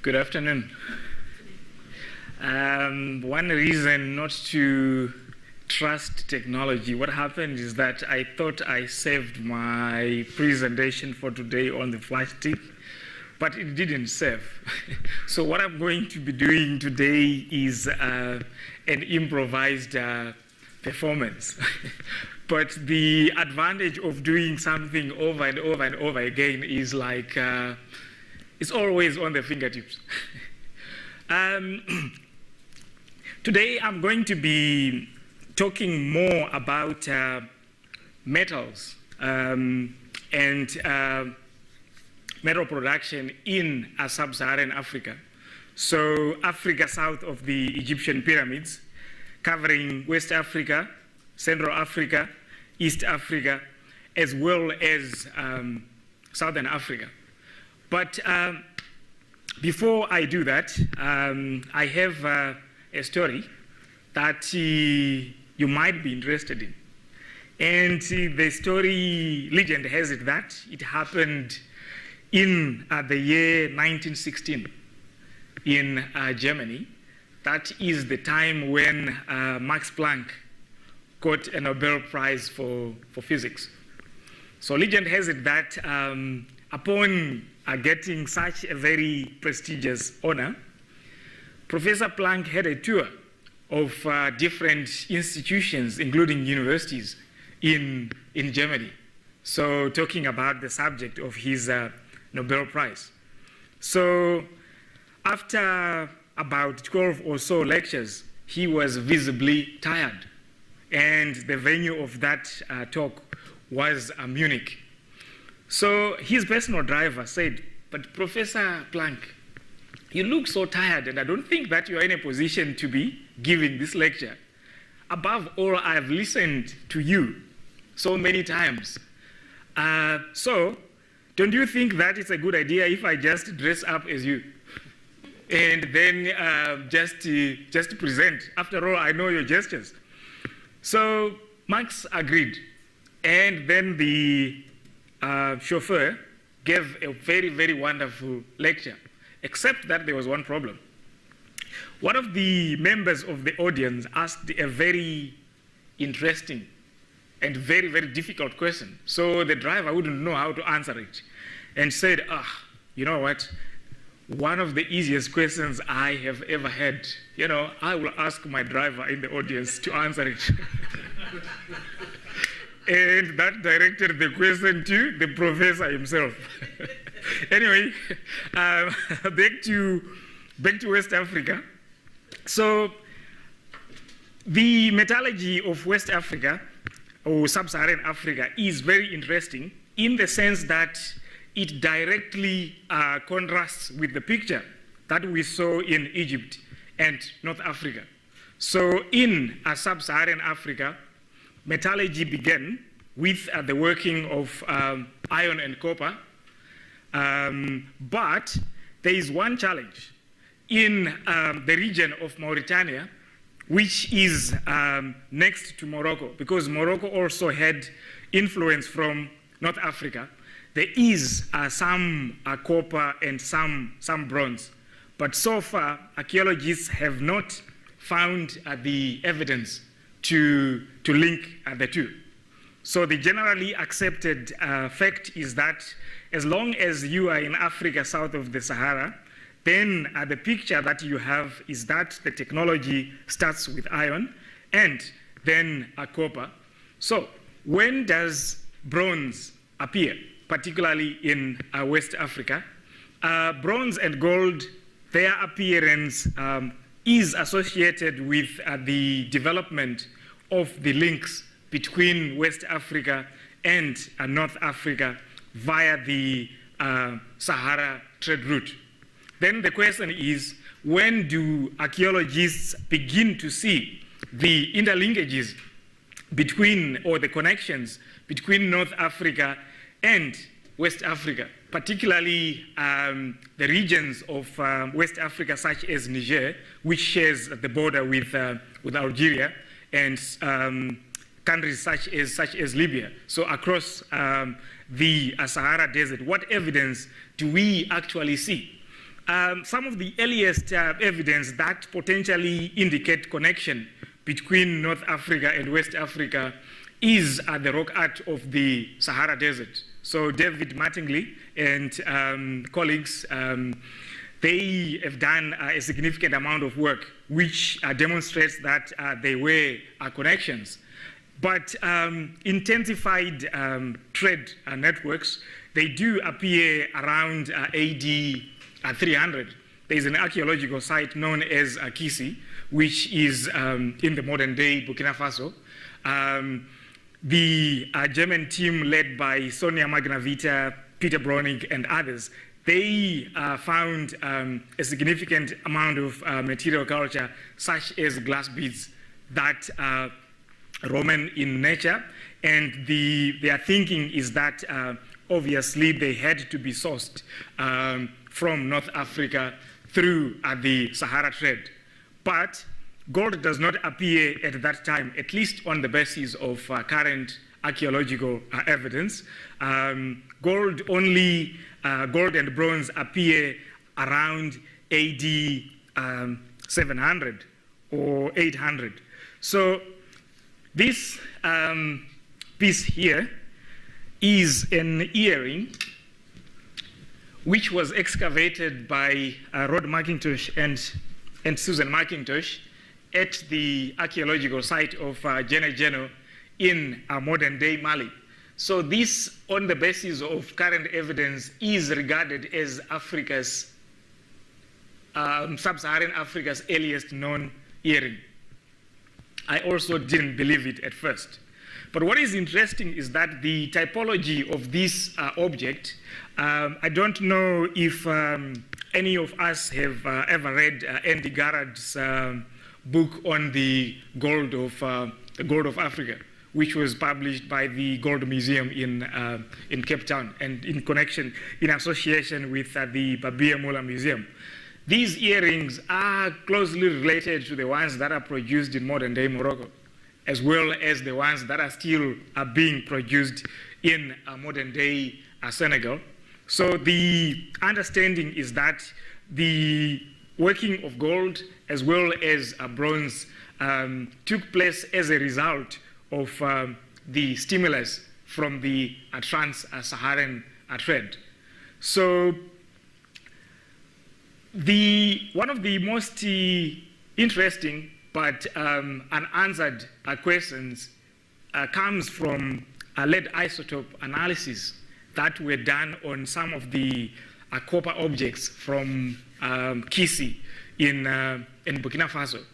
Good afternoon. One reason not to trust technology, what happened is that I thought I saved my presentation for today on the flash stick, but it didn't save. So what I'm going to be doing today is an improvised performance. But the advantage of doing something over and over and over again is like, it's always on the fingertips. Today I'm going to be talking more about metals and metal production in sub-Saharan Africa. So Africa south of the Egyptian pyramids, covering West Africa, Central Africa, East Africa, as well as Southern Africa. But before I do that, I have a story that you might be interested in. And the story, legend has it that it happened in the year 1916 in Germany. That is the time when Max Planck got a Nobel Prize for physics. So legend has it that upon getting such a very prestigious honor, Professor Planck had a tour of different institutions, including universities in Germany. So talking about the subject of his Nobel Prize. So after about 12 or so lectures, he was visibly tired. And the venue of that talk was Munich. So his personal driver said, "But Professor Planck, you look so tired, and I don't think that you are in a position to be giving this lecture. Above all, I've listened to you so many times. So don't you think that it's a good idea if I just dress up as you? And then just present. After all, I know your gestures." So Max agreed. And then the chauffeur gave a very, very wonderful lecture, except that there was one problem. One of the members of the audience asked a very interesting and very, very difficult question. So the driver wouldn't know how to answer it and said, you know what? One of the easiest questions I have ever had, I will ask my driver in the audience to answer it. And that directed the question to the professor himself. Anyway, back to West Africa. So the metallurgy of West Africa, or sub-Saharan Africa, is very interesting in the sense that it directly contrasts with the picture that we saw in Egypt and North Africa. So in sub-Saharan Africa, metallurgy began with the working of iron and copper, but there is one challenge. In the region of Mauritania, which is next to Morocco, because Morocco also had influence from North Africa, there is some copper and some bronze. But so far, archaeologists have not found the evidence to link the two. So the generally accepted fact is that as long as you are in Africa south of the Sahara, then the picture that you have is that the technology starts with iron and then copper. So when does bronze appear, particularly in West Africa? Bronze and gold, their appearance is associated with the development of the links between West Africa and North Africa via the Sahara trade route. Then the question is, when do archaeologists begin to see the interlinkages between, or the connections between North Africa and West Africa, particularly the regions of West Africa such as Niger, which shares the border with Algeria, and countries such as Libya. So across the Sahara Desert, what evidence do we actually see some of the earliest evidence that potentially indicate connection between North Africa and West Africa is the rock art of the Sahara Desert. So David Mattingly and colleagues, they have done a significant amount of work which demonstrates that there were connections. But intensified trade networks, they do appear around AD 300. There's an archaeological site known as Kisi, which is in the modern day Burkina Faso. The German team led by Sonia Magnavita, Peter Browning, and others, they found a significant amount of material culture, such as glass beads, that are Roman in nature. And their thinking is that obviously they had to be sourced from North Africa through the Sahara trade. But gold does not appear at that time, at least on the basis of current archaeological evidence. Gold and bronze appear around AD 700 or 800. So this piece here is an earring which was excavated by Rod McIntosh and Susan McIntosh at the archaeological site of Geno in modern-day Mali. So this, on the basis of current evidence, is regarded as Africa's, sub-Saharan Africa's earliest known earring. I also didn't believe it at first. But what is interesting is that the typology of this object, I don't know if any of us have ever read Andy Garrett's book on the gold of Africa, which was published by the Gold Museum in Cape Town and in association with the Babia Mula Museum. These earrings are closely related to the ones that are produced in modern-day Morocco, as well as the ones that are still being produced in modern-day Senegal. So the understanding is that the working of gold as well as bronze took place as a result of the stimulus from the trans-Saharan trade. So one of the most interesting but unanswered questions comes from lead isotope analysis that were done on some of the copper objects from Kisi in Burkina Faso.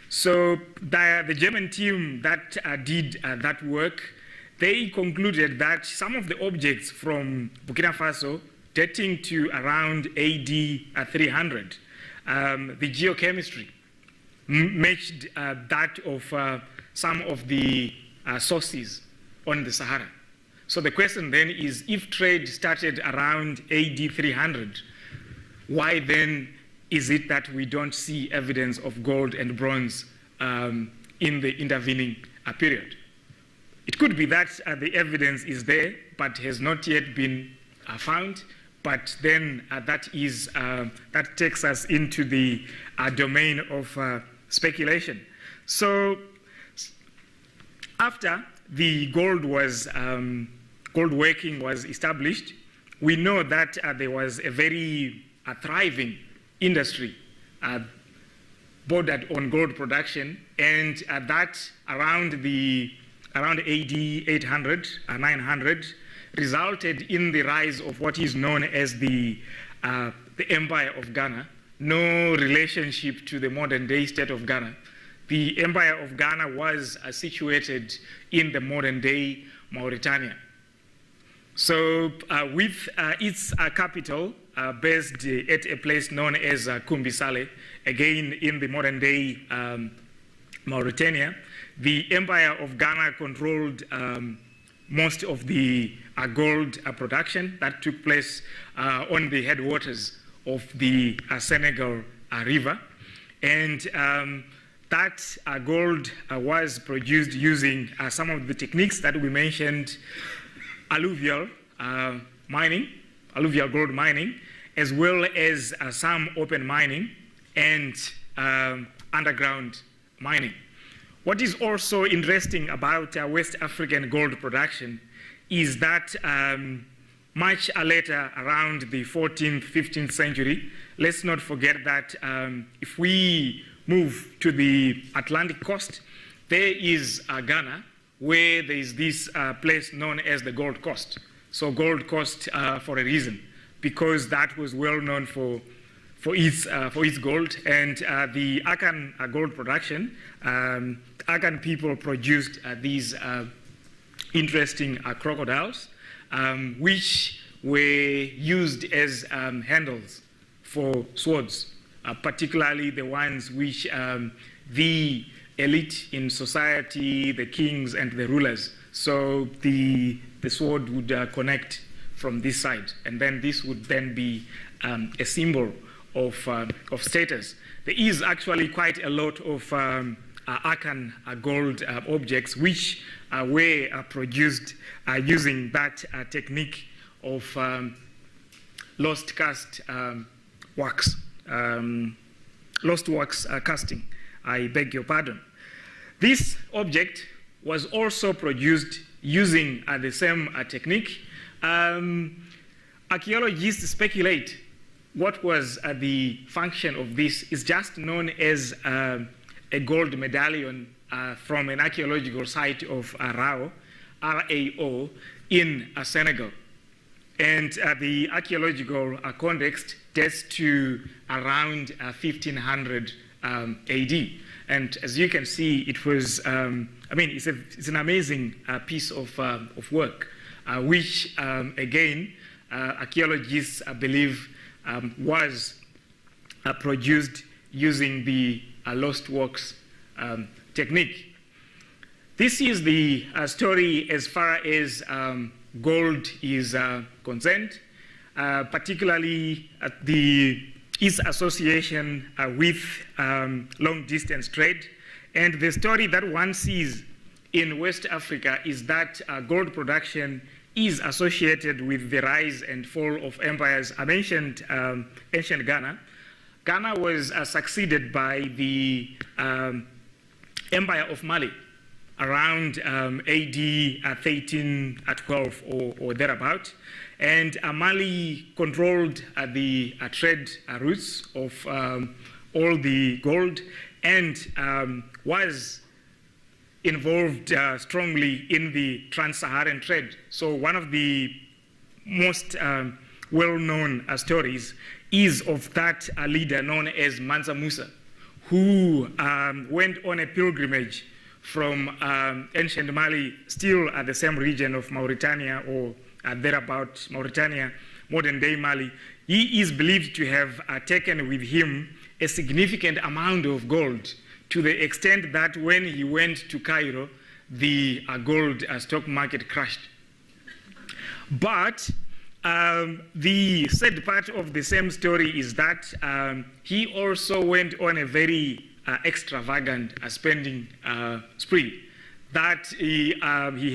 So the German team that did that work, they concluded that some of the objects from Burkina Faso dating to around AD 300, the geochemistry matched that of some of the sources on the Sahara. So the question then is, if trade started around AD 300, why then is it that we don't see evidence of gold and bronze in the intervening period? It could be that the evidence is there, but has not yet been found. But then that takes us into the domain of speculation. So after the gold working was established, we know that there was a very thriving industry bordered on gold production, and that around AD 800, 900, resulted in the rise of what is known as the Empire of Ghana. No relationship to the modern-day state of Ghana. The Empire of Ghana was situated in the modern-day Mauritania. So with its capital based at a place known as Kumbisale, again in the modern-day Mauritania, the Empire of Ghana controlled most of the gold production that took place on the headwaters of the Senegal River. And that gold was produced using some of the techniques that we mentioned, alluvial gold mining, as well as some open mining and underground mining. What is also interesting about West African gold production is that much later, around the 14th, 15th century, let's not forget that if we move to the Atlantic coast, there is Ghana, where there is this place known as the Gold Coast. So Gold Coast for a reason, because that was well known for its gold. And the Akan gold production, Akan people produced these interesting crocodiles, which were used as handles for swords, particularly the ones which the elite in society, the kings and the rulers. So the sword would connect from this side, and then this would then be a symbol of status. There is actually quite a lot of Akan gold objects which were produced using that technique of lost cast wax, lost wax casting. I beg your pardon. This object was also produced using the same technique. Archaeologists speculate what was the function of this. Is just known as a gold medallion from an archaeological site of Rao, R-A-O, in Senegal. And the archaeological context dates to around 1500 AD. And as you can see, it was, I mean, it's an amazing piece of work, which, again, archaeologists believe was produced using the lost wax technique. This is the story as far as gold is concerned, particularly its association with long-distance trade. And the story that one sees in West Africa is that gold production is associated with the rise and fall of empires. I mentioned ancient Ghana. Ghana was succeeded by the Empire of Mali around AD 1312 or thereabout. And Mali controlled the trade routes of all the gold and was involved strongly in the trans-Saharan trade. So one of the most well-known stories is of that leader known as Mansa Musa, who went on a pilgrimage from ancient Mali, still at the same region of Mauritania or thereabout, Mauritania, modern-day Mali. He is believed to have taken with him a significant amount of gold, to the extent that when he went to Cairo, the gold stock market crashed. But the sad part of the same story is that he also went on a very extravagant spending spree, that he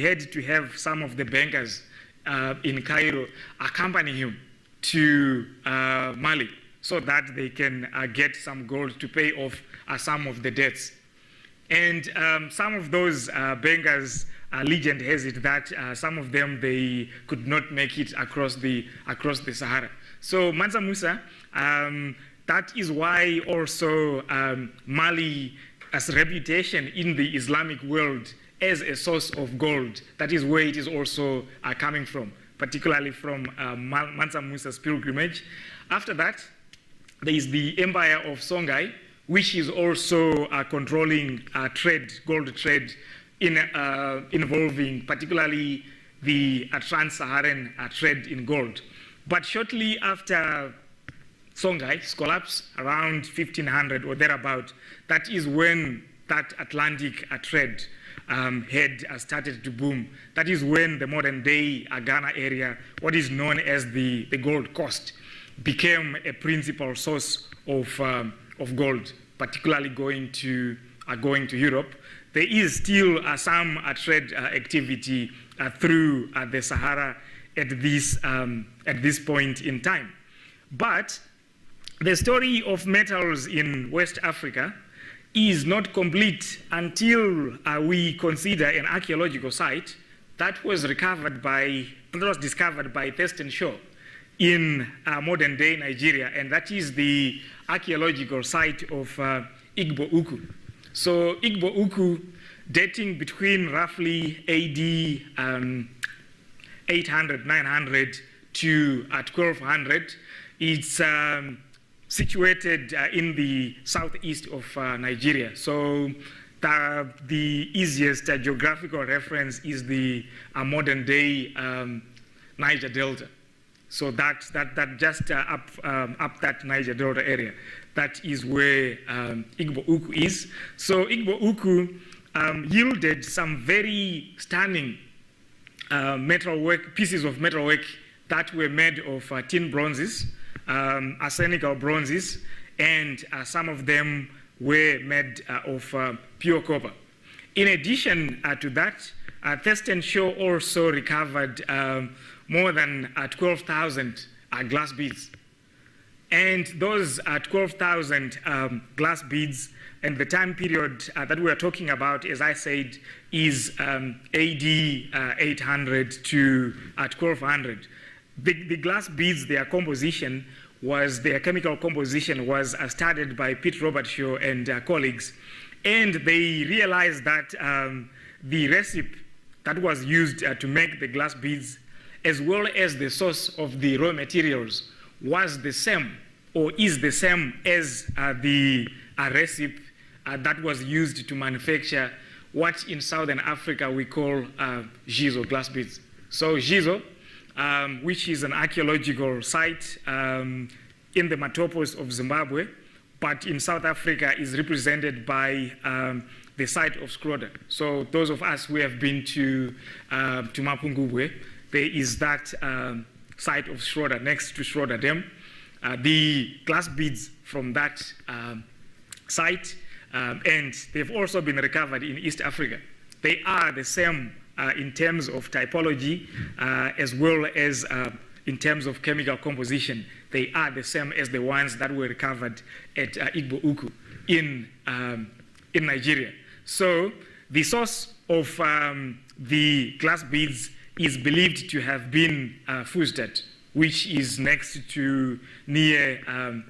had to have some of the bankers in Cairo accompany him to Mali so that they can get some gold to pay off some of the debts. And some of those bankers, legend has it that some of them, they could not make it across the Sahara. So Mansa Musa, that is why also Mali's reputation in the Islamic world as a source of gold, that is where it is also coming from, particularly from Mansa Musa's pilgrimage. After that, there is the Empire of Songhai, which is also controlling trade, gold trade, involving particularly the trans-Saharan trade in gold. But shortly after Songhai's collapse, around 1500 or thereabout, that is when that Atlantic trade had started to boom. That is when the modern-day Ghana area, what is known as the Gold Coast, became a principal source of gold, particularly going to Europe. There is still some trade activity through the Sahara at this point in time. But the story of metals in West Africa is not complete until we consider an archaeological site that was discovered by Thurston Shaw in modern-day Nigeria, and that is the archaeological site of Igbo Ukwu. So Igbo Ukwu, dating between roughly AD 800, 900 to 1200, it's situated in the southeast of Nigeria. So the easiest geographical reference is the modern-day Niger Delta. So that just up that Niger Delta area, that is where Igbo Ukwu is. So Igbo Ukwu yielded some very stunning pieces of metalwork that were made of tin bronzes, arsenical bronzes, and some of them were made of pure copper. In addition to that, Thurston Shaw also recovered more than 12,000 glass beads. And those 12,000 glass beads, and the time period that we are talking about, as I said, is AD 800 to 1200. The glass beads, their chemical composition was studied by Pete Robert Shaw and colleagues, and they realized that the recipe that was used to make the glass beads, as well as the source of the raw materials, was the same or is the same as the recipe that was used to manufacture what in Southern Africa we call Gizo glass beads. So Gizo, which is an archaeological site in the Matopos of Zimbabwe, but in South Africa is represented by the site of Schroeder. So those of us who have been to Mapungubwe, there is that site of Schroeder next to Schroeder Dam. The glass beads from that site, and they've also been recovered in East Africa. They are the same in terms of typology, as well as in terms of chemical composition. They are the same as the ones that were recovered at Igbo Ukwu in Nigeria. So the source of the glass beads is believed to have been Fustat, which is next to near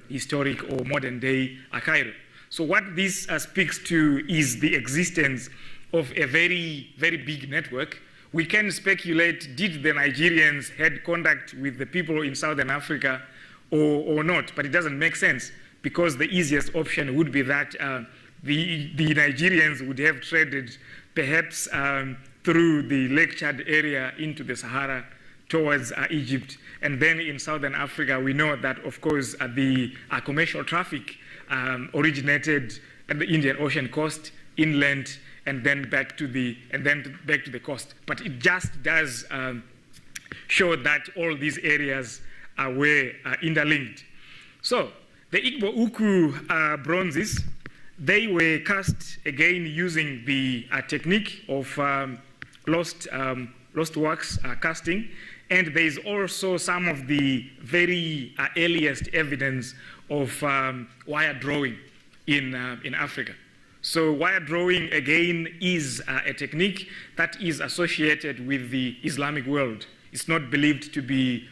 historic or modern day Cairo. So what this speaks to is the existence of a very, very big network. We can speculate, did the Nigerians had contact with the people in Southern Africa or not, but it doesn't make sense, because the easiest option would be that the Nigerians would have traded perhaps through the Lake Chad area into the Sahara towards Egypt. And then in Southern Africa, we know that, of course, the commercial traffic originated at the Indian Ocean coast, inland, and then back to the coast. But it just does show that all these areas were interlinked. So the Igbo Ukwu bronzes, they were cast again using the technique of lost wax casting, and there is also some of the very earliest evidence of wire drawing in Africa. So wire drawing, again, is a technique that is associated with the Islamic world. It's not believed to be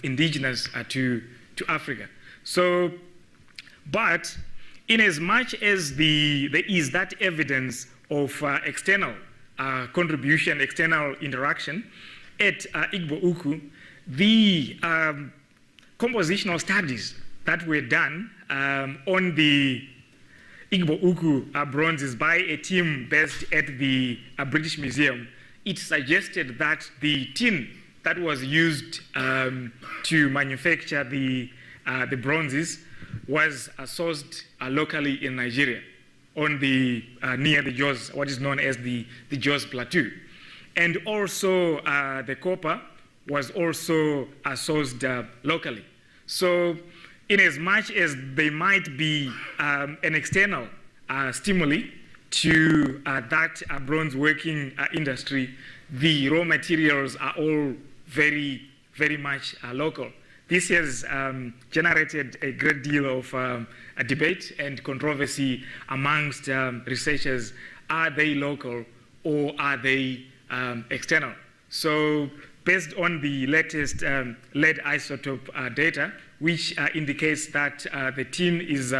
indigenous to Africa. So, but in as much as there is that evidence of external contribution, external interaction at Igbo Ukwu, the compositional studies that were done on the Igbo Ukwu bronzes by a team based at the British Museum, it suggested that the tin that was used to manufacture the bronzes was sourced locally in Nigeria, on the near the Jos, what is known as the Jos Plateau. And also the copper was also sourced locally. So in as much as there might be an external stimuli to that bronze working industry, the raw materials are all very, very much local. This has generated a great deal of a debate and controversy amongst researchers. Are they local or are they external? So based on the latest lead isotope data, which indicates that the tin is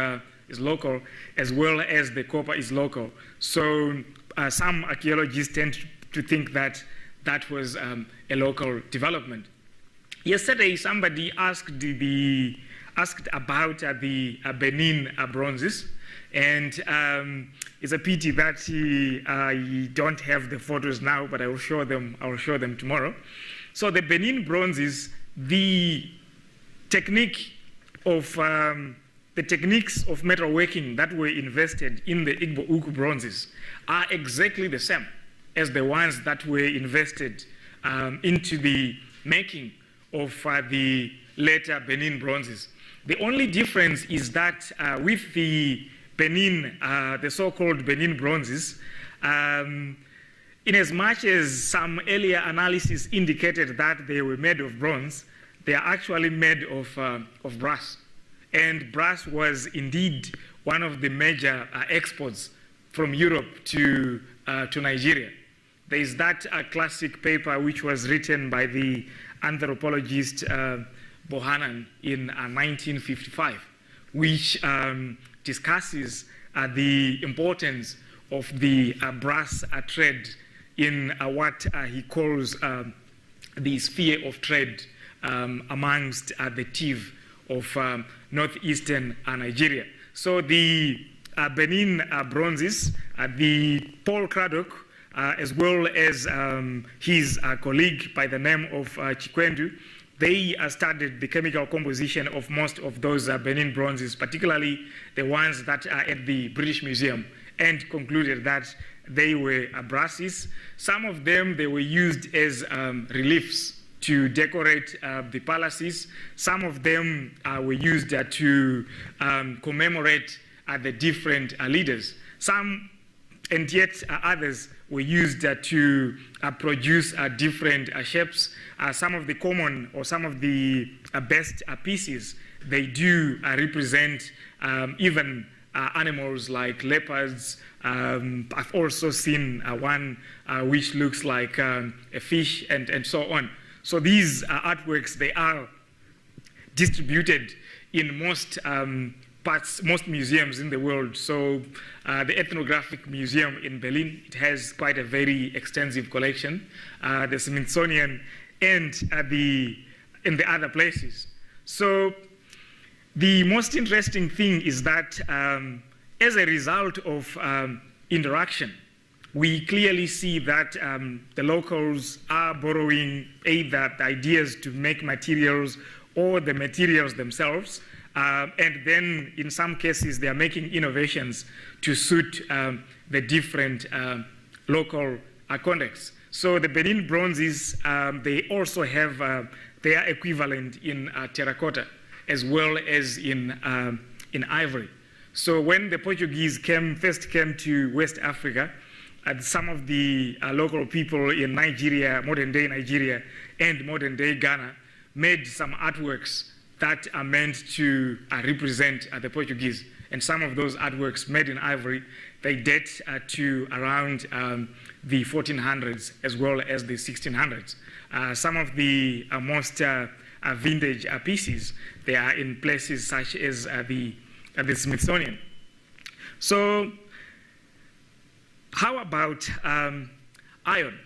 local as well as the copper is local. So some archaeologists tend to think that that was a local development. Yesterday, somebody asked about the Benin bronzes, and it's a pity that I don't have the photos now, but I will show them. I will show them tomorrow. So the Benin bronzes, the techniques of metalworking that were invested in the Igbo Uku bronzes are exactly the same as the ones that were invested into the making of the later Benin bronzes. The only difference is that with the Benin, the so-called Benin bronzes, in as much as some earlier analysis indicated that they were made of bronze, they are actually made of brass. And brass was indeed one of the major exports from Europe to Nigeria. There is that classic paper which was written by the anthropologist Bohannan in 1955, which discusses the importance of the brass trade in what he calls the sphere of trade amongst the Tiv of northeastern Nigeria. So the Benin bronzes, the Paul Craddock, as well as his colleague by the name of Chikwendu, they studied the chemical composition of most of those Benin bronzes, particularly the ones that are at the British Museum, and concluded that they were brasses. Some of them, they were used as reliefs to decorate the palaces. Some of them were used to commemorate the different leaders. Some, and yet others, were used to produce different shapes. Some of the common or some of the best pieces, they do represent even animals like leopards. I've also seen one which looks like a fish and so on. So these artworks, they are distributed in most most museums in the world. So the Ethnographic Museum in Berlin, it has quite a very extensive collection. The Smithsonian and in the other places. So the most interesting thing is that as a result of interaction, we clearly see that the locals are borrowing either the ideas to make materials or the materials themselves. And then in some cases, they are making innovations to suit the different local contexts. So the Benin bronzes, they also have their equivalent in terracotta as well as in ivory. So when the Portuguese first came to West Africa, some of the local people in Nigeria, modern-day Nigeria, and modern-day Ghana made some artworks that are meant to represent the Portuguese. And some of those artworks made in ivory, they date to around the 1400s as well as the 1600s. Some of the most vintage pieces, they are in places such as the Smithsonian. So how about iron,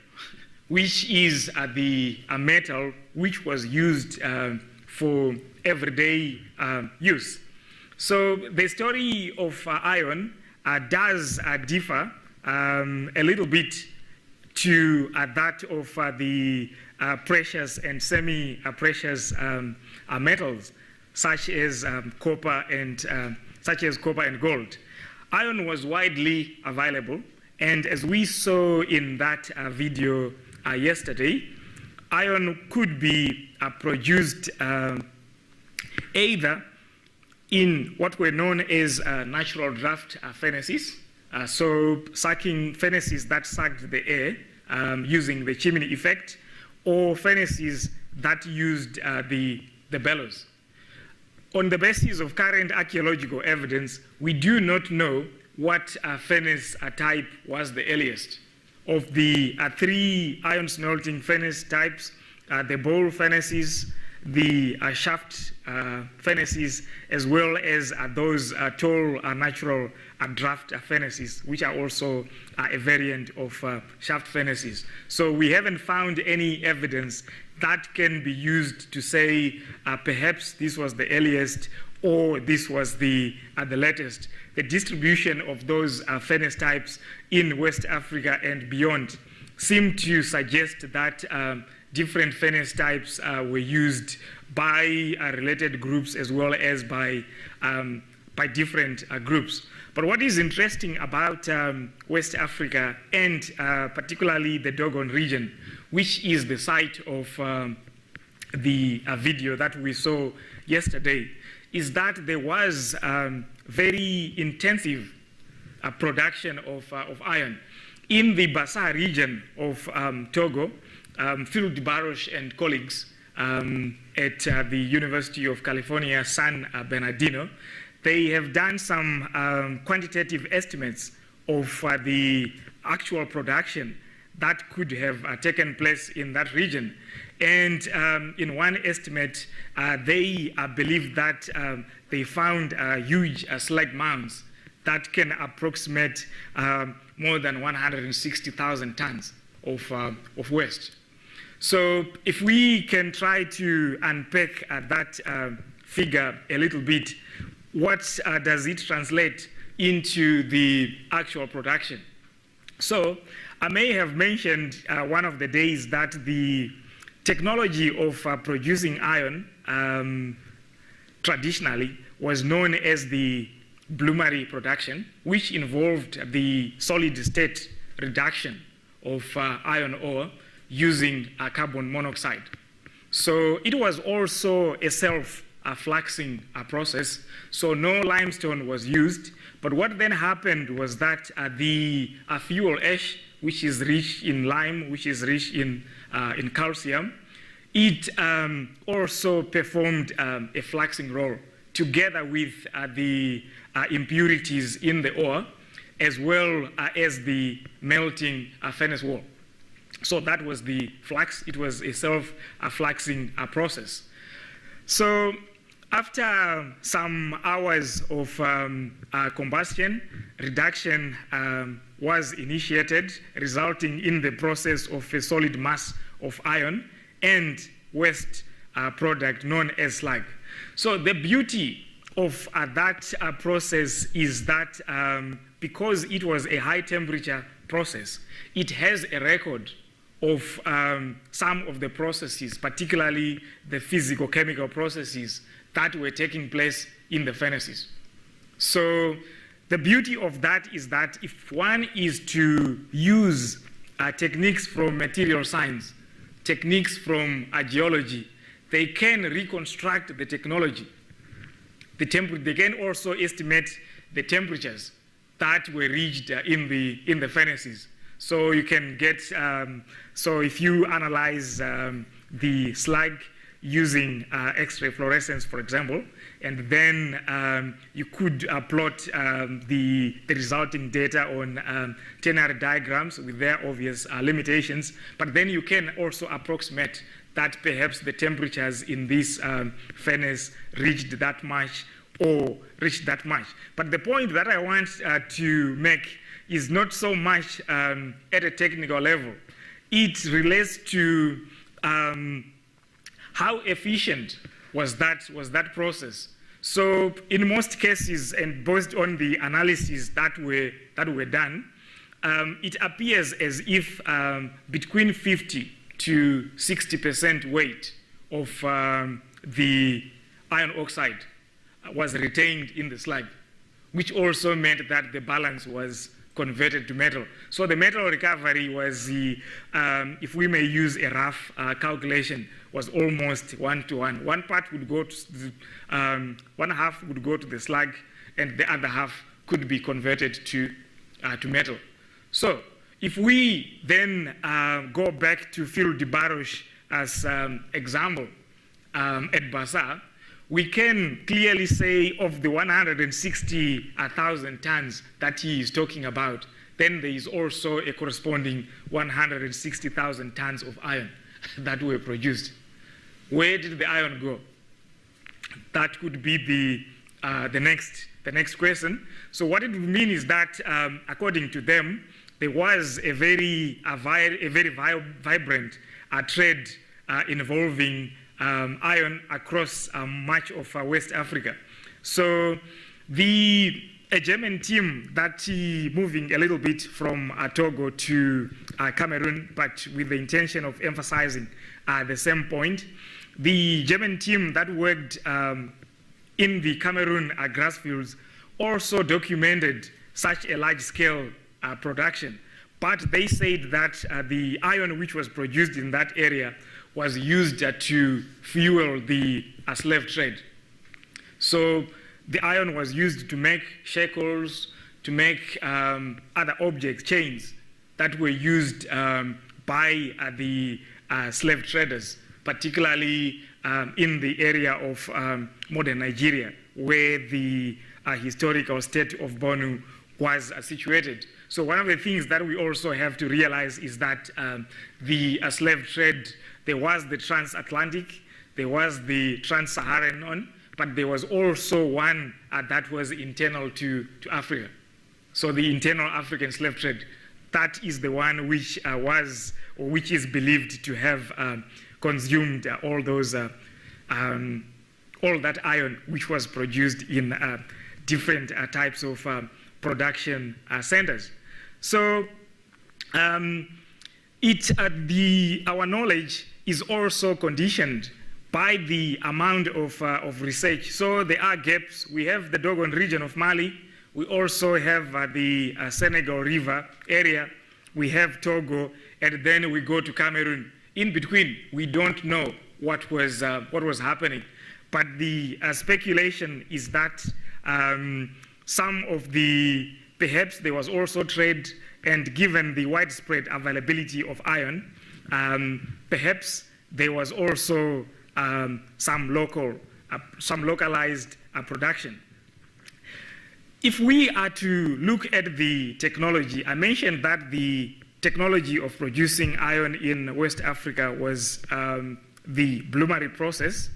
which is the metal which was used for everyday use? So the story of iron does differ a little bit to that of the precious and semi-precious metals, such as copper and gold. Iron was widely available, and as we saw in that video yesterday, iron could be produced either in what were known as natural draft furnaces, so sucking furnaces that sucked the air using the chimney effect, or furnaces that used the the bellows. On the basis of current archaeological evidence, we do not know what furnace type was the earliest. Of the 3 iron smelting furnace types, the bowl furnaces, the shaft furnaces, as well as those tall natural draft furnaces, which are also a variant of shaft furnaces. So we haven't found any evidence that can be used to say perhaps this was the earliest or this was the latest. The distribution of those furnace types in West Africa and beyond seem to suggest that different furnace types were used by related groups as well as by different groups. But what is interesting about West Africa and particularly the Dogon region, which is the site of the video that we saw yesterday, is that there was very intensive production of iron. In the Bassa region of Togo, Phil Baroche and colleagues at the University of California, San Bernardino, they have done some quantitative estimates of the actual production that could have taken place in that region. And in one estimate, they believe that they found huge slag mounds that can approximate more than 160,000 tons of waste. So if we can try to unpack that figure a little bit, what does it translate into the actual production? So I may have mentioned one of the days that the technology of producing iron traditionally was known as the bloomery production, which involved the solid state reduction of iron ore using carbon monoxide. So it was also a self-fluxing process, so no limestone was used. But what then happened was that the fuel ash, which is rich in lime, which is rich in calcium, it also performed a fluxing role together with the impurities in the ore, as well as the melting furnace wall. So that was the flux. It was a self-fluxing process. So after some hours of combustion, reduction was initiated, resulting in the process of a solid mass of iron and waste product known as slag. So the beauty of that process is that because it was a high temperature process, it has a record of some of the processes, particularly the physical-chemical processes that were taking place in the furnaces. So the beauty of that is that if one is to use techniques from material science, techniques from geology, they can reconstruct the technology. They can also estimate the temperatures that were reached in the furnaces. So you can get, so if you analyze the slag using X-ray fluorescence, for example, and then you could plot the resulting data on ternary diagrams with their obvious limitations, but then you can also approximate that perhaps the temperatures in this furnace reached that much or reached that much. But the point that I want to make is not so much at a technical level. It relates to how efficient was that process. So in most cases, and based on the analysis that were done, it appears as if between 50 to 60% weight of the iron oxide was retained in the slag, which also meant that the balance was converted to metal. So the metal recovery was, if we may use a rough calculation, was almost 1-to-1. One part would go to one half would go to the slag, and the other half could be converted to metal. So if we then go back to Phil Baroche as example, at Basa, we can clearly say of the 160,000 tons that he is talking about, then there is also a corresponding 160,000 tons of iron that were produced. Where did the iron go? That could be the next question. So what it would mean is that, according to them, there was a very vibrant trade involving iron across much of West Africa. So the German team that moving a little bit from Togo to Cameroon, but with the intention of emphasizing the same point, the German team that worked in the Cameroon grass fields also documented such a large-scale production. But they said that the iron which was produced in that area was used to fuel the slave trade. So the iron was used to make shackles, to make other objects, chains, that were used by the slave traders, particularly in the area of modern Nigeria, where the historical state of Borno was situated. So one of the things that we also have to realize is that the slave trade, there was the transatlantic, there was the trans-Saharan one, but there was also one that was internal to Africa. So the internal African slave trade, that is the one which which is believed to have consumed all that iron which was produced in different types of production centers. So our knowledge is also conditioned by the amount of research. So there are gaps. We have the Dogon region of Mali. We also have the Senegal River area. We have Togo, and then we go to Cameroon. In between, we don't know what was happening. But the speculation is that some of perhaps there was also trade, and given the widespread availability of iron, perhaps there was also some localized production. If we are to look at the technology, I mentioned that the technology of producing iron in West Africa was the bloomery process,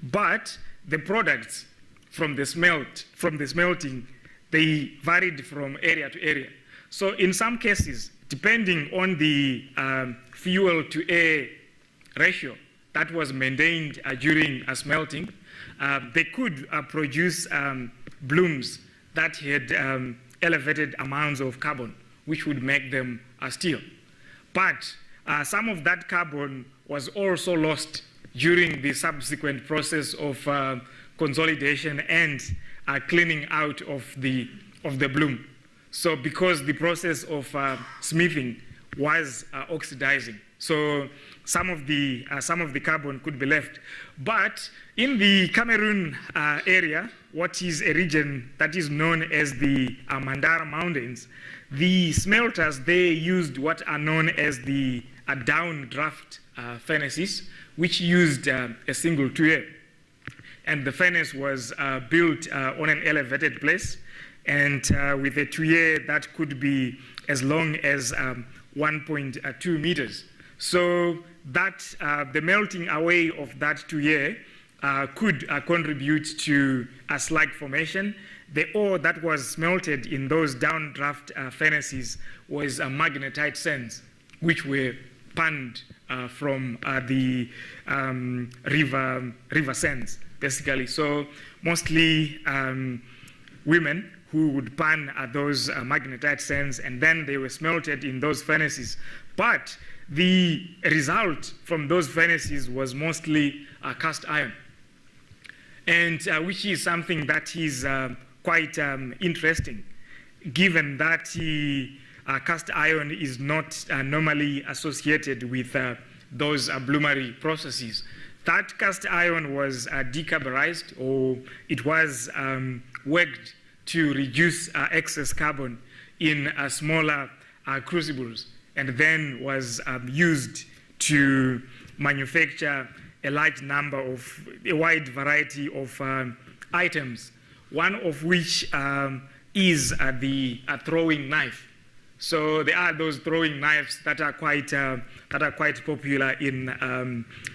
but the products from the smelting, they varied from area to area. So in some cases, depending on the fuel to air ratio that was maintained during smelting, they could produce blooms that had elevated amounts of carbon, which would make them steel. But some of that carbon was also lost during the subsequent process of consolidation and cleaning out of the bloom. So because the process of smithing was oxidizing, so some of the carbon could be left. But in the Cameroon area, what is a region that is known as the Mandara Mountains, the smelters, they used what are known as the downdraft furnaces, which used a single tuye. And the furnace was built on an elevated place, and with a tuye that could be as long as 1.2 meters. So that the melting away of that tuye could contribute to a slag formation. The ore that was smelted in those downdraft furnaces was magnetite sands, which were panned from the river sands, basically. So mostly women who would pan those magnetite sands, and then they were smelted in those furnaces. But the result from those furnaces was mostly cast iron, and which is something that is quite interesting, given that cast iron is not normally associated with those bloomery processes. That cast iron was decarburized, or it was worked to reduce excess carbon in smaller crucibles, and then was used to manufacture a wide variety of items, one of which is the throwing knife. So there are those throwing knives that are quite popular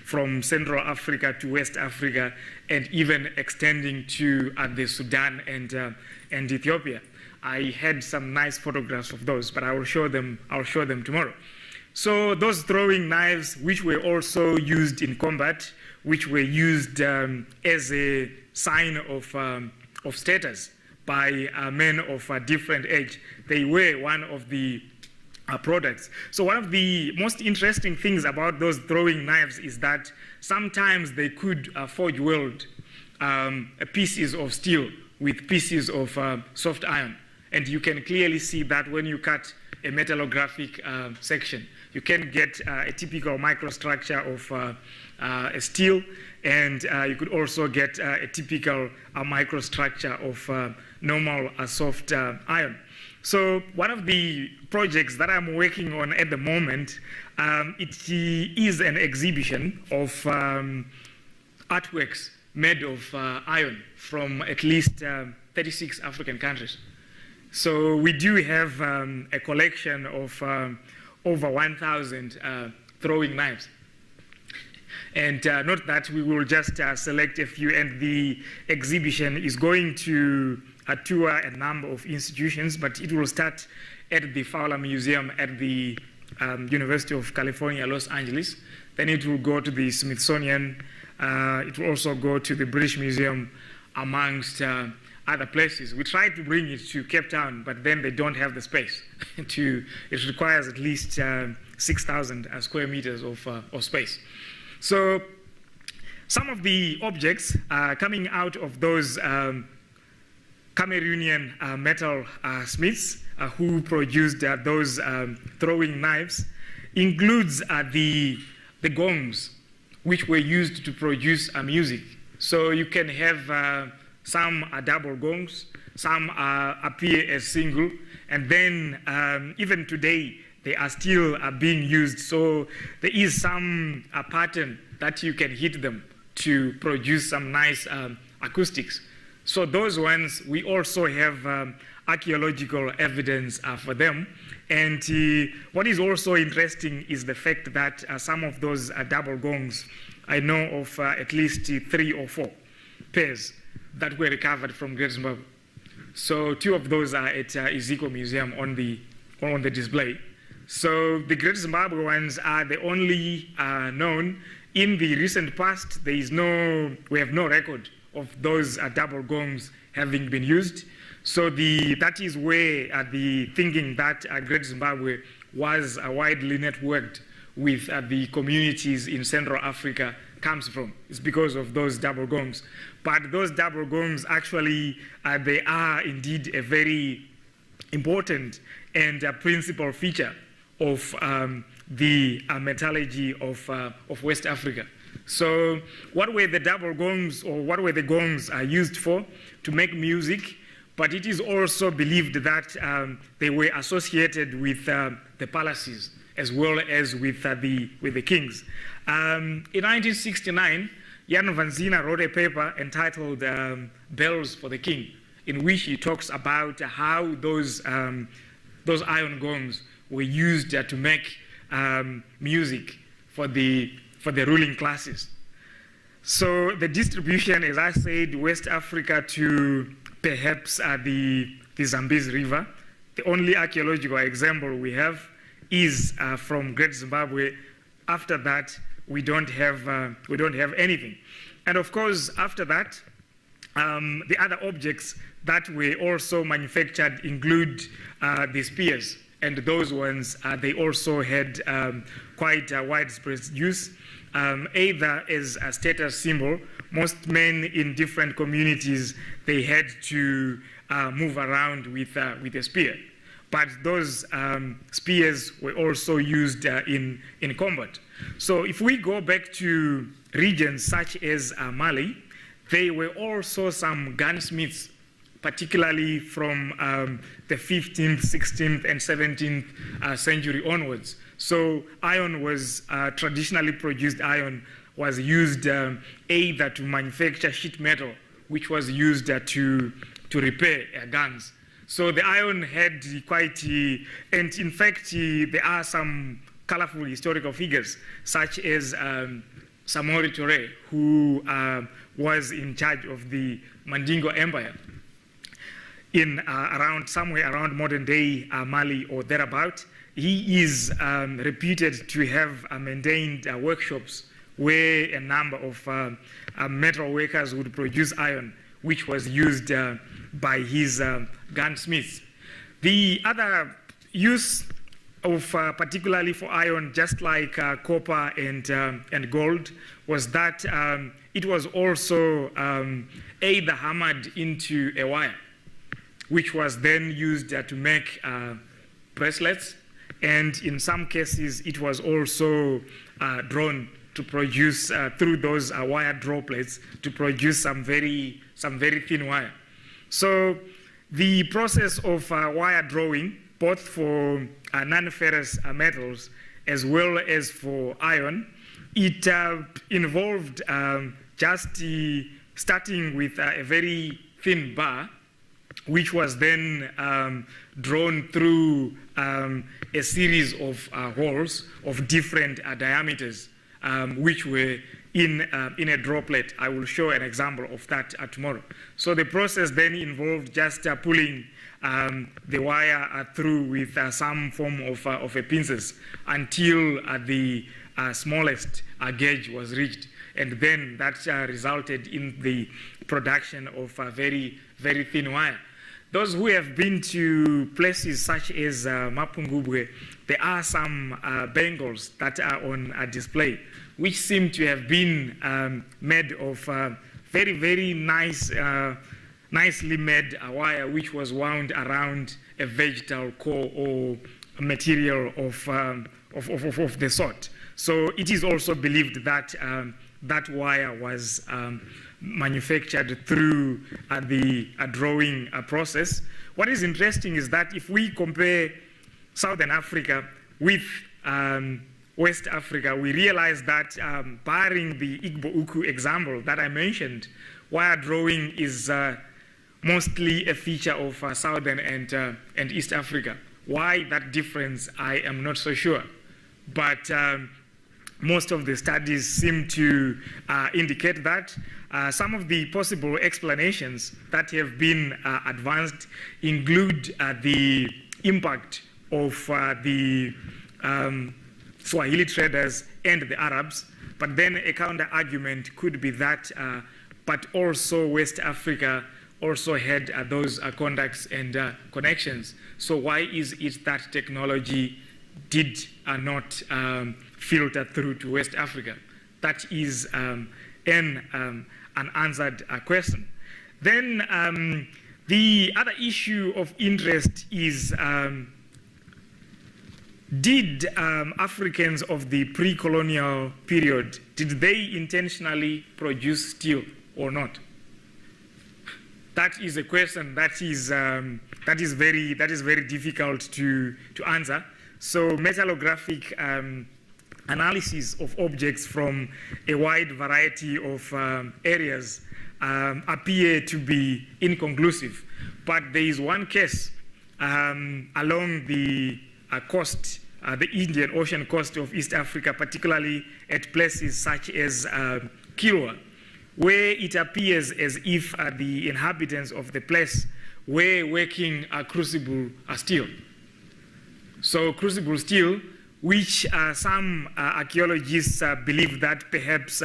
from Central Africa to West Africa, and even extending to the Sudan and Ethiopia. I had some nice photographs of those, but I will show them. I'll show them tomorrow. So those throwing knives, which were also used in combat, which were used as a sign of status by men of a different age, they were one of the products. So one of the most interesting things about those throwing knives is that sometimes they could forge weld pieces of steel with pieces of soft iron. And you can clearly see that when you cut a metallographic section. You can get a typical microstructure of a steel, and you could also get a typical microstructure of normal soft iron. So one of the projects that I'm working on at the moment, it is an exhibition of artworks made of iron from at least 36 African countries. So we do have a collection of over 1,000 throwing knives. And note that we will just select a few, and the exhibition is going to tour a number of institutions, but it will start at the Fowler Museum at the University of California, Los Angeles. Then it will go to the Smithsonian. It will also go to the British Museum, amongst other places. We tried to bring it to Cape Town, but then they don't have the space. It requires at least 6,000 square meters of space. So some of the objects coming out of those Cameroonian metal smiths who produced those throwing knives includes the gongs, which were used to produce music. So you can have some are double gongs, some appear as single, and then even today they are still being used. So there is some pattern that you can hit them to produce some nice acoustics. So those ones, we also have archaeological evidence for them. And what is also interesting is the fact that some of those double gongs, I know of at least 3 or 4 pairs that were recovered from Great Zimbabwe. So 2 of those are at Iziko Museum on the display. So the Great Zimbabwe ones are the only known. In the recent past, we have no record of those double gongs having been used. So that is where the thinking that Great Zimbabwe was widely networked with the communities in Central Africa comes from. It's because of those double gongs. But those double gongs actually, they are indeed a very important and principal feature of the metallurgy of West Africa. So what were the double gongs, or what were the gongs used for? To make music, but it is also believed that they were associated with the palaces as well as with the kings. In 1969, Jan van Zina wrote a paper entitled Bells for the King, in which he talks about how those iron gongs were used to make music for the ruling classes. So the distribution, as I said, West Africa to perhaps the Zambezi River. The only archaeological example we have is from Great Zimbabwe. After that, we don't have anything. And of course, after that, the other objects that were also manufactured include the spears. And those ones, they also had quite a widespread use, either as a status symbol. Most men in different communities, they had to move around with a spear. But those spears were also used in combat. So if we go back to regions such as Mali, there were also some gunsmiths, particularly from the 15th, 16th, and 17th century onwards. So iron was traditionally produced iron was used either to manufacture sheet metal, which was used to repair guns. So the iron had quite, and in fact, there are some colorful historical figures, such as Samori Touré, who was in charge of the Mandingo Empire in somewhere around modern-day Mali or thereabout. He is reputed to have maintained workshops where a number of metal workers would produce iron, which was used by his gunsmiths. The other use of, particularly for iron, just like copper and gold, was that it was also either hammered into a wire, which was then used to make bracelets, and in some cases it was also drawn to produce through those wire draw plates to produce some very thin wire. So the process of wire drawing, both for non-ferrous metals as well as for iron, it involved just starting with a very thin bar, which was then drawn through a series of holes of different diameters, which were in a draw plate. I will show an example of that tomorrow. So the process then involved just pulling the wire through with some form of a pincers until the smallest gauge was reached. And then that resulted in the production of very thin wire. Those who have been to places such as Mapungubwe, there are some bangles that are on display, which seem to have been made of very nice, nicely made wire, which was wound around a vegetal core or a material of the sort. So it is also believed that that wire was manufactured through the drawing process. What is interesting is that if we compare Southern Africa with West Africa, we realize that barring the Igbo Uku example that I mentioned, wire drawing is mostly a feature of Southern and East Africa. Why that difference, I am not so sure. But most of the studies seem to indicate that. Some of the possible explanations that have been advanced include the impact of the Swahili traders and the Arabs, but then a counter argument could be that, but also West Africa also had those contacts and connections. So why is it that technology did not filter through to West Africa? That is an unanswered question. Then the other issue of interest is, did Africans of the pre-colonial period, did they intentionally produce steel or not? That is a question that is very difficult to answer. So metallographic analysis of objects from a wide variety of areas appear to be inconclusive. But there is one case along the coast, the Indian Ocean coast of East Africa, particularly at places such as Kilwa, where it appears as if the inhabitants of the place were working crucible steel. So crucible steel, which some archaeologists believe that perhaps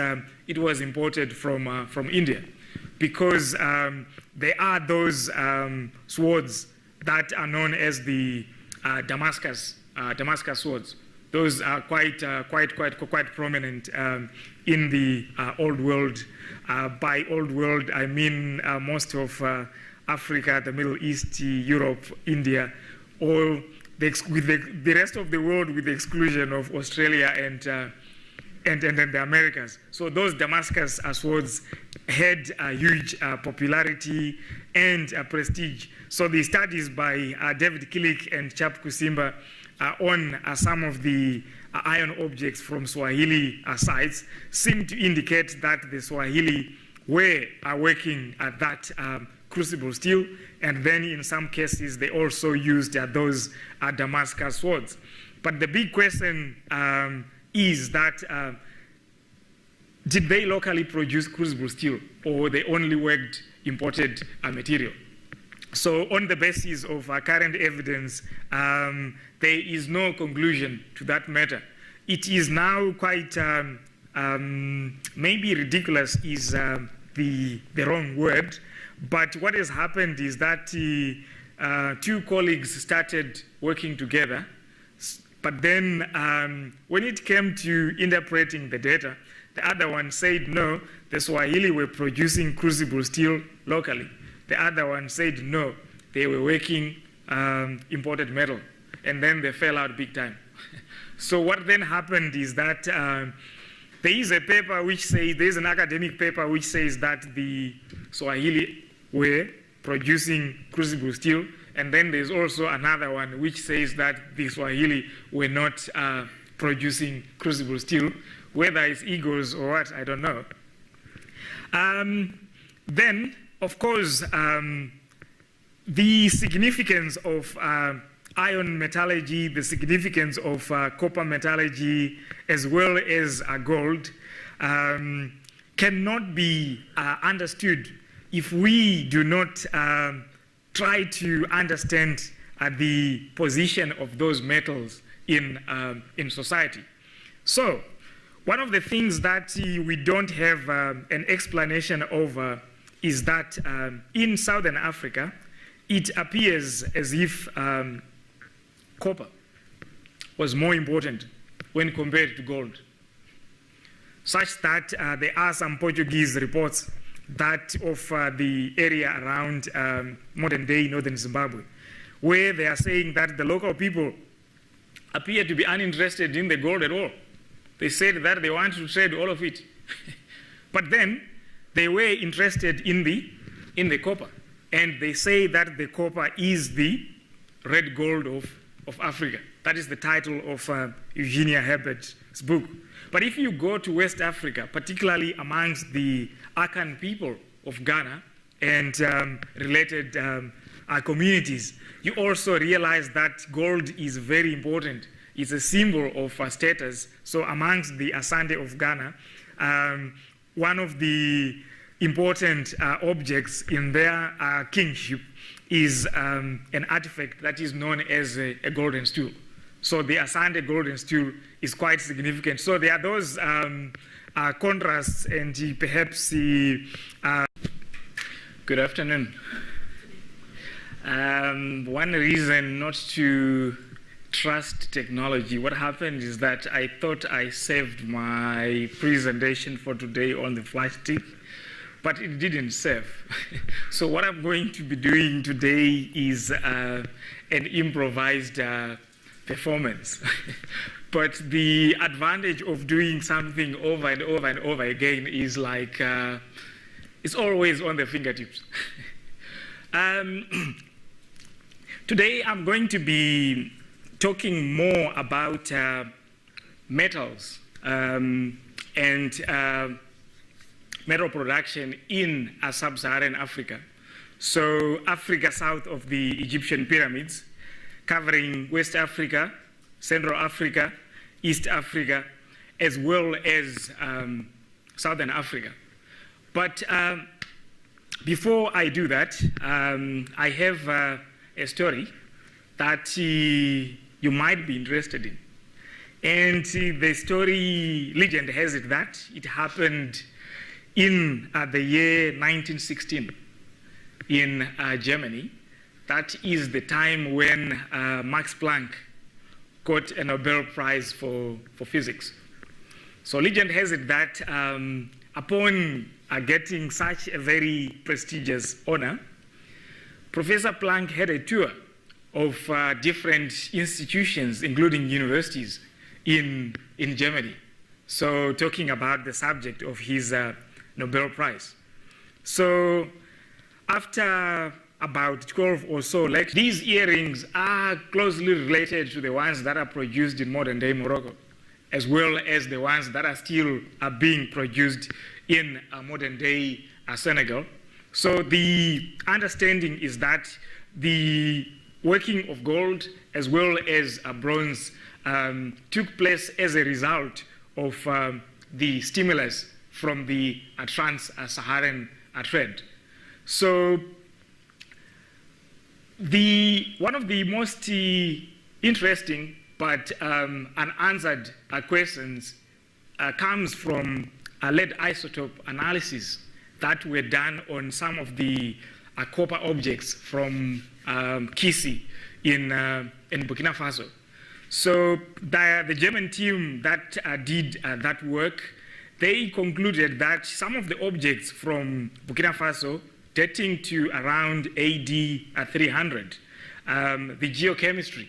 it was imported from India, because there are those swords that are known as the Damascus swords. Those are quite prominent in the Old World. By Old World, I mean most of Africa, the Middle East, Europe, India, all with the rest of the world, with the exclusion of Australia and the Americas. So those Damascus swords had a huge popularity, and prestige. So the studies by David Kilik and Chap Kusimba on some of the iron objects from Swahili sites seem to indicate that the Swahili were working at that crucible steel, and then in some cases they also used those Damascus swords. But the big question is that did they locally produce crucible steel, or they only worked imported material? So on the basis of current evidence, there is no conclusion to that matter. It is now quite, maybe ridiculous is the wrong word, but what has happened is that two colleagues started working together, but then when it came to interpreting the data, the other one said, no, the Swahili were producing crucible steel locally. The other one said, no, they were working imported metal. And then they fell out big time. So what then happened is that there is a paper which says, there's an academic paper which says that the Swahili were producing crucible steel. And then there's also another one which says that the Swahili were not producing crucible steel. Whether it's egos or what, I don't know. Then, of course, the significance of iron metallurgy, the significance of copper metallurgy, as well as gold, cannot be understood if we do not try to understand the position of those metals in society. So, one of the things that we don't have an explanation of is that in Southern Africa, it appears as if copper was more important when compared to gold, such that there are some Portuguese reports that of the area around modern-day northern Zimbabwe, where they are saying that the local people appear to be uninterested in the gold at all. They said that they want to trade all of it. But then they were interested in the copper. And they say that the copper is the red gold of Africa. That is the title of Eugenia Herbert's book. But if you go to West Africa, particularly amongst the Akan people of Ghana and related communities, you also realize that gold is very important. It's a symbol of status. So amongst the Asante of Ghana, one of the important objects in their kingship is an artifact that is known as a golden stool. So the Asante golden stool is quite significant. So there are those contrasts, and perhaps good afternoon. One reason not to trust technology, what happened is that I thought I saved my presentation for today on the flash stick, but it didn't save. So what I'm going to be doing today is an improvised performance. But the advantage of doing something over and over and over again is like, it's always on the fingertips. Today I'm going to be talking more about metals and metal production in sub-Saharan Africa. So Africa south of the Egyptian pyramids, covering West Africa, Central Africa, East Africa, as well as Southern Africa. But before I do that, I have a story that you might be interested in. And the story, legend has it that it happened in the year 1916 in Germany. That is the time when Max Planck got a Nobel Prize for physics. So legend has it that upon getting such a very prestigious honor, Professor Planck had a tour of different institutions, including universities in Germany. So talking about the subject of his Nobel Prize. So After about 12 or so lectures, these earrings are closely related to the ones that are produced in modern-day Morocco, as well as the ones that are still being produced in modern-day Senegal. So the understanding is that the working of gold as well as bronze took place as a result of the stimulus from the trans-Saharan trade. So one of the most interesting but unanswered questions comes from lead isotope analysis that were done on some of the copper objects from Kisi in Burkina Faso. So the German team that did that work, they concluded that some of the objects from Burkina Faso dating to around AD 300, the geochemistry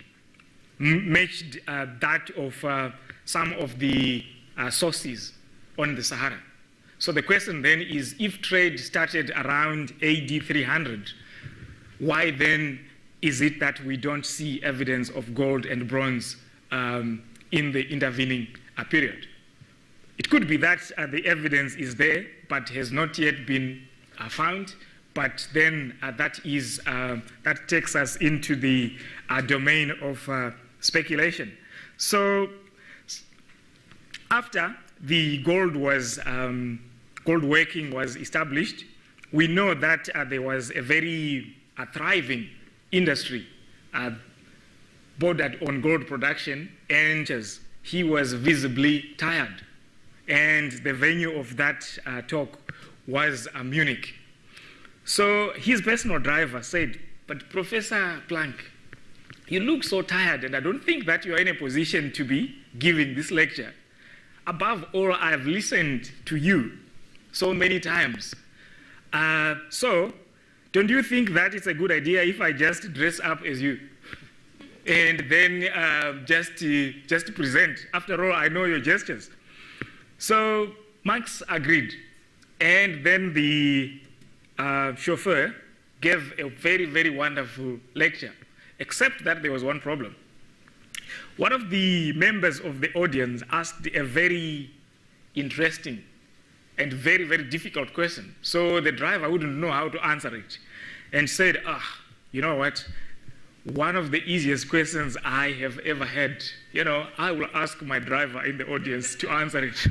matched that of some of the sources on the Sahara. So the question then is, if trade started around AD 300, why then is it that we don't see evidence of gold and bronze in the intervening period? It could be that the evidence is there, but has not yet been found. But then that takes us into the domain of speculation. So after the gold working was established, we know that there was a very thriving industry bordered on gold production, and he was visibly tired. And the venue of that talk was Munich. So his personal driver said, "But Professor Planck, you look so tired, and I don't think that you are in a position to be giving this lecture. Above all, I've listened to you so many times. So don't you think that it's a good idea if I just dress up as you and then just present? After all, I know your gestures." So Marx agreed, and then the chauffeur gave a very, very wonderful lecture, except that there was one problem. One of the members of the audience asked a very interesting and very, very difficult question. So the driver wouldn't know how to answer it and said, you know what? One of the easiest questions I have ever had, I will ask my driver in the audience to answer it.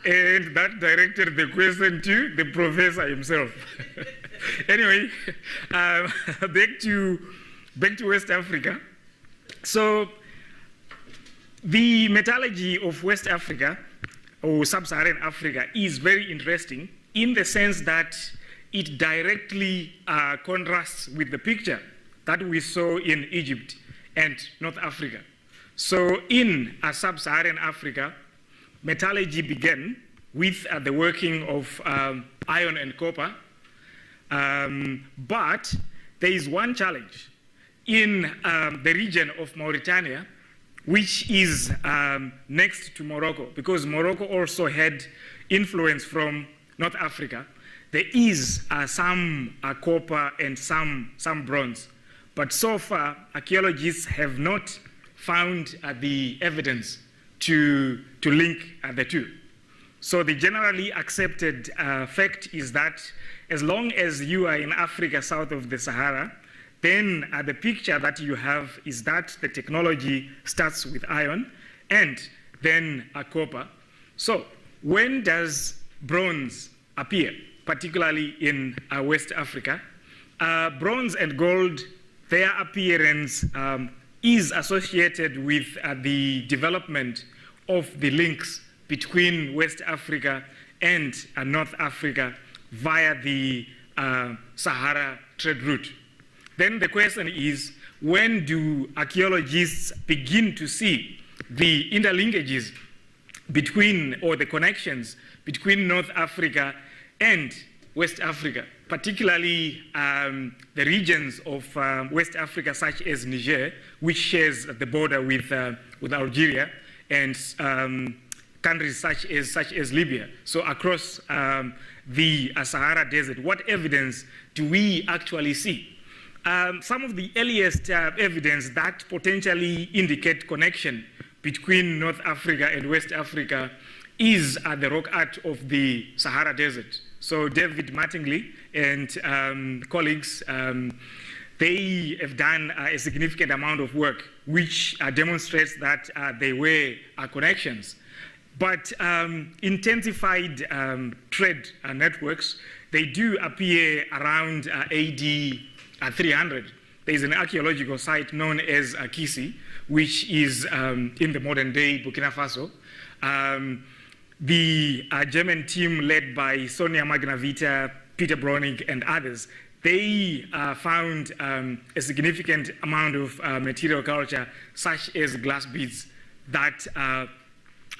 And that directed the question to the professor himself. Anyway, back to West Africa. So the metallurgy of West Africa, or sub-Saharan Africa, is very interesting in the sense that it directly contrasts with the picture that we saw in Egypt and North Africa. So in sub-Saharan Africa, metallurgy began with the working of iron and copper, but there is one challenge. In the region of Mauritania, which is next to Morocco, because Morocco also had influence from North Africa, there is some copper and some bronze. But so far, archaeologists have not found the evidence to link the two. So the generally accepted fact is that as long as you are in Africa south of the Sahara, then the picture that you have is that the technology starts with iron and then copper. So when does bronze appear, particularly in West Africa? Bronze and gold, their appearance is associated with the development of the links between West Africa and North Africa via the Sahara trade route. Then the question is, when do archaeologists begin to see the interlinkages between, or the connections between North Africa and West Africa, particularly the regions of West Africa such as Niger, which shares the border with Algeria, and countries such as Libya. So across the Sahara Desert, what evidence do we actually see? Some of the earliest evidence that potentially indicate connection between North Africa and West Africa is the rock art of the Sahara Desert. So David Mattingly and colleagues, they have done a significant amount of work which demonstrates that there were connections. But intensified trade networks, they do appear around AD 300. There's an archaeological site known as Kisi, which is in the modern day Burkina Faso. The German team led by Sonia Magnavita, Peter Browning, and others, they found a significant amount of material culture, such as glass beads, that are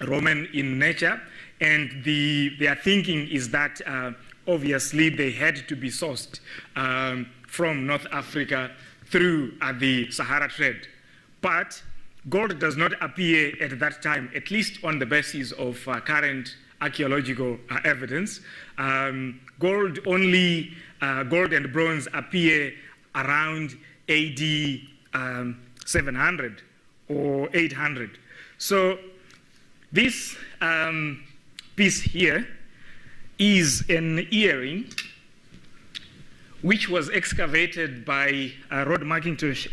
Roman in nature. And their thinking is that obviously they had to be sourced from North Africa through the Sahara trade. But gold does not appear at that time, at least on the basis of current archaeological evidence. Gold and bronze appear around AD 700 or 800. So this piece here is an earring which was excavated by Rod McIntosh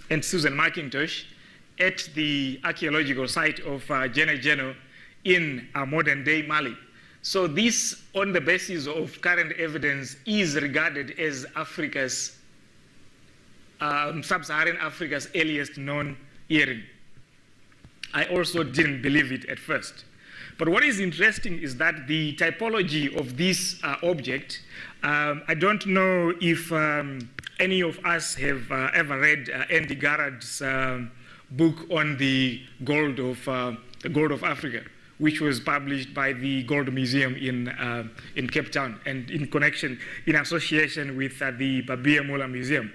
and Susan McIntosh at the archaeological site of Gene in modern-day Mali. So this, on the basis of current evidence, is regarded as Africa's, sub-Saharan Africa's earliest known earring. I also didn't believe it at first. But what is interesting is that the typology of this object, I don't know if any of us have ever read Andy Garrard's book on the gold of Africa, which was published by the Gold Museum in Cape Town and in association with the Babia Mula Museum.